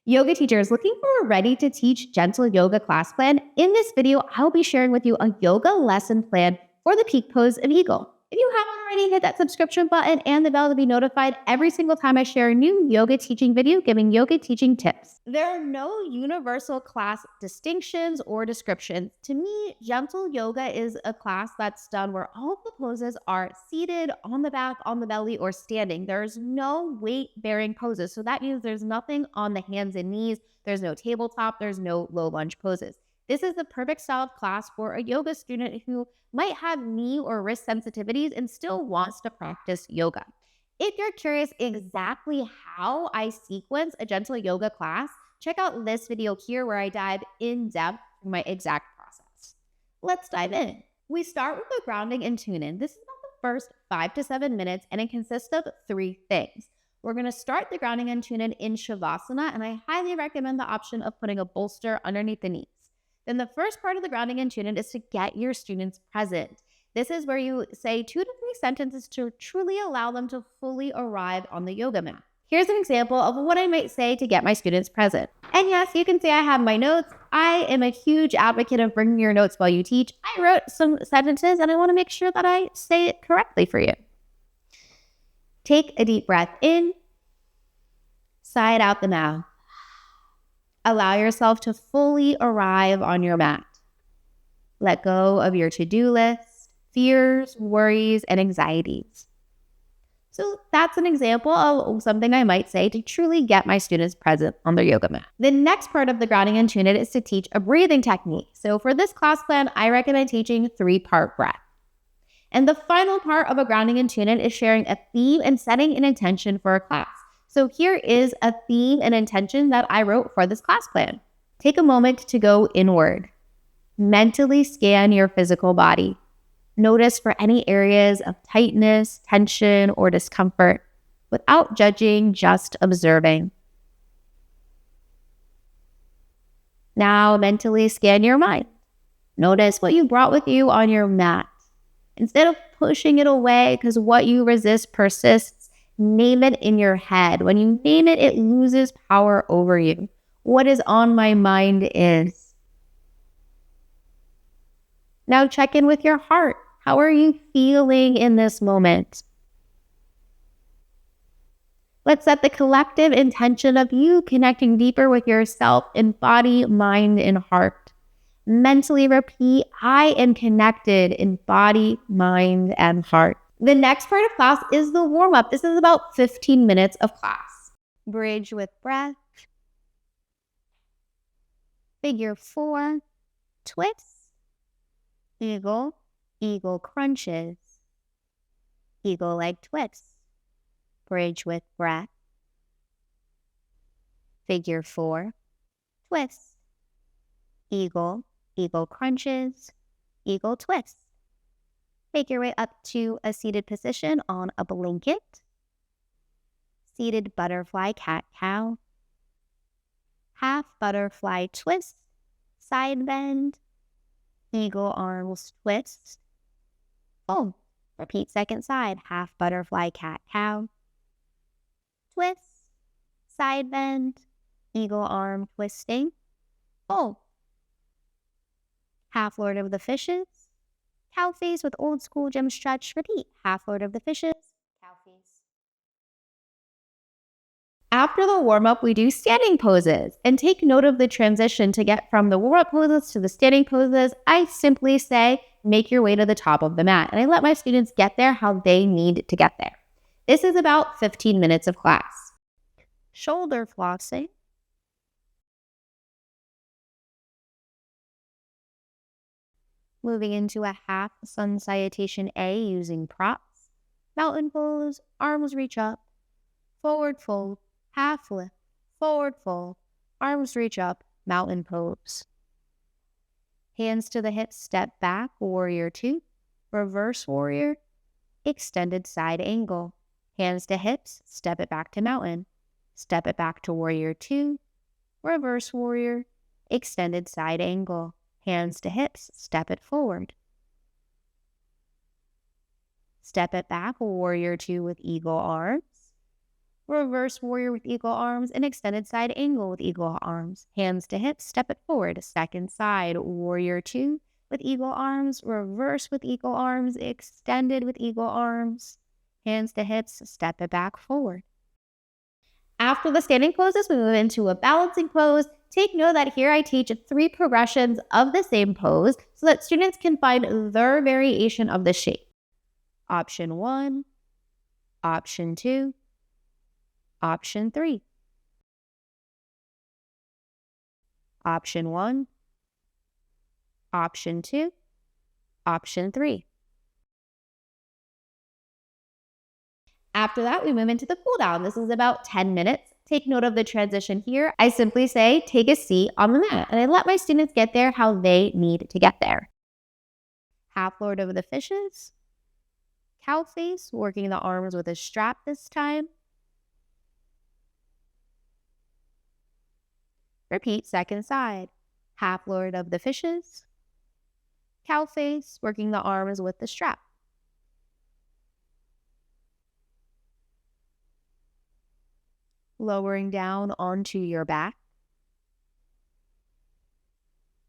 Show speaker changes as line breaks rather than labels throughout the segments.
Yoga teachers looking for a ready to teach gentle yoga class plan? In this video, I'll be sharing with you a yoga lesson plan for the peak pose of eagle. If you haven't already, hit that subscription button and the bell to be notified every single time I share a new yoga teaching video giving yoga teaching tips. There are no universal class distinctions or descriptions. To me, gentle yoga is a class that's done where all of the poses are seated, on the back, on the belly, or standing. There's no weight-bearing poses. So that means there's nothing on the hands and knees. There's no tabletop. There's no low lunge poses. This is the perfect style of class for a yoga student who might have knee or wrist sensitivities and still wants to practice yoga. If you're curious exactly how I sequence a gentle yoga class, check out this video here where I dive in depth through my exact process. Let's dive in. We start with the grounding and tune-in. This is about the first 5 to 7 minutes, and it consists of 3 things. We're going to start the grounding and tune-in in Shavasana, and I highly recommend the option of putting a bolster underneath the knees. Then the first part of the grounding and tune-in is to get your students present. This is where you say 2 to 3 sentences to truly allow them to fully arrive on the yoga mat. Here's an example of what I might say to get my students present. And yes, you can see I have my notes. I am a huge advocate of bringing your notes while you teach. I wrote some sentences and I want to make sure that I say it correctly for you. Take a deep breath in, sigh it out the mouth. Allow yourself to fully arrive on your mat. Let go of your to-do list, fears, worries, and anxieties. So that's an example of something I might say to truly get my students present on their yoga mat. The next part of the grounding and tune-in is to teach a breathing technique. So for this class plan, I recommend teaching 3-part breath. And the final part of a grounding and tune-in is sharing a theme and setting an intention for a class. So here is a theme and intention that I wrote for this class plan. Take a moment to go inward. Mentally scan your physical body. Notice for any areas of tightness, tension, or discomfort without judging, just observing. Now mentally scan your mind. Notice what you brought with you on your mat. Instead of pushing it away because what you resist persists, name it in your head. When you name it, it loses power over you. What is on my mind is. Now check in with your heart. How are you feeling in this moment? Let's set the collective intention of you connecting deeper with yourself in body, mind, and heart. Mentally repeat, I am connected in body, mind, and heart. The next part of class is the warm-up. This is about 15 minutes of class. Bridge with breath. Figure 4. Twist. Eagle. Eagle crunches. Eagle leg twists. Bridge with breath. Figure 4. Twist. Eagle. Eagle crunches. Eagle twists. Make your way up to a seated position on a blanket. Seated butterfly cat-cow. Half butterfly twist. Side bend. Eagle arms twist. Boom. Repeat second side. Half butterfly cat-cow. Twist. Side bend. Eagle arm twisting. Boom. Half Lord of the Fishes. Cow face with old school gym stretch. Repeat. Half Lord of the Fishes. Cow face. After the warm-up, we do standing poses. And take note of the transition to get from the warm-up poses to the standing poses. I simply say, make your way to the top of the mat. And I let my students get there how they need to get there. This is about 15 minutes of class. Shoulder flossing. Moving into a half sun salutation A using props. Mountain pose, arms reach up. Forward fold, half lift. Forward fold, arms reach up, mountain pose. Hands to the hips, step back, warrior 2. Reverse warrior, extended side angle. Hands to hips, step it back to mountain. Step it back to warrior 2. Reverse warrior, extended side angle. Hands to hips, step it forward. Step it back, warrior 2 with eagle arms. reverse warrior with eagle arms, and extended side angle with eagle arms. Hands to hips, step it forward. Second side, warrior 2 with eagle arms, reverse with eagle arms, extended with eagle arms. Hands to hips, step it back forward. After the standing poses, we move into a balancing pose. Take note that here I teach 3 progressions of the same pose so that students can find their variation of the shape. Option 1, option 2, option 3. Option 1, option 2, option 3. After that, we move into the cool down. This is about 10 minutes. Take note of the transition here. I simply say, take a seat on the mat, and I let my students get there how they need to get there. Half lord over the fishes. Cow face, working the arms with a strap this time. Repeat second side. Half lord of the fishes. Cow face, working the arms with the strap. Lowering down onto your back.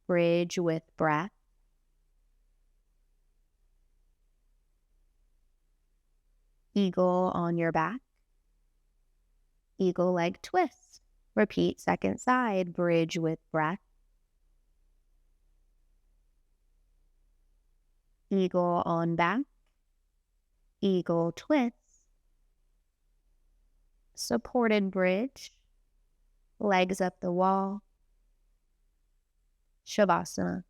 Bridge with breath. Eagle on your back. Eagle leg twist. Repeat second side, bridge with breath. Eagle on back. Eagle twist. Supported bridge. Legs up the wall. Shavasana.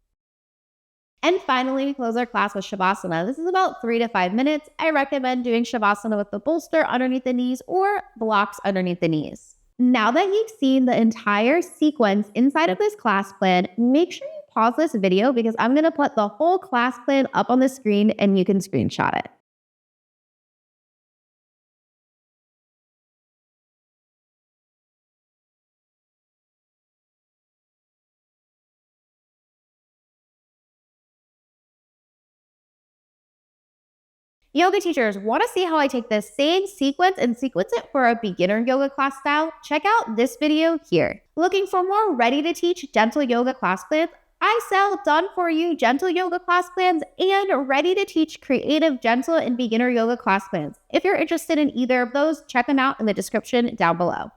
And finally, we close our class with Shavasana. This is about 3 to 5 minutes. I recommend doing Shavasana with the bolster underneath the knees or blocks underneath the knees. Now that you've seen the entire sequence inside of this class plan, make sure you pause this video because I'm going to put the whole class plan up on the screen and you can screenshot it. Yoga teachers, want to see how I take the same sequence and sequence it for a beginner yoga class style? Check out this video here. Looking for more ready to teach gentle yoga class plans? I sell done for you gentle yoga class plans and ready to teach creative gentle and beginner yoga class plans. If you're interested in either of those, check them out in the description down below.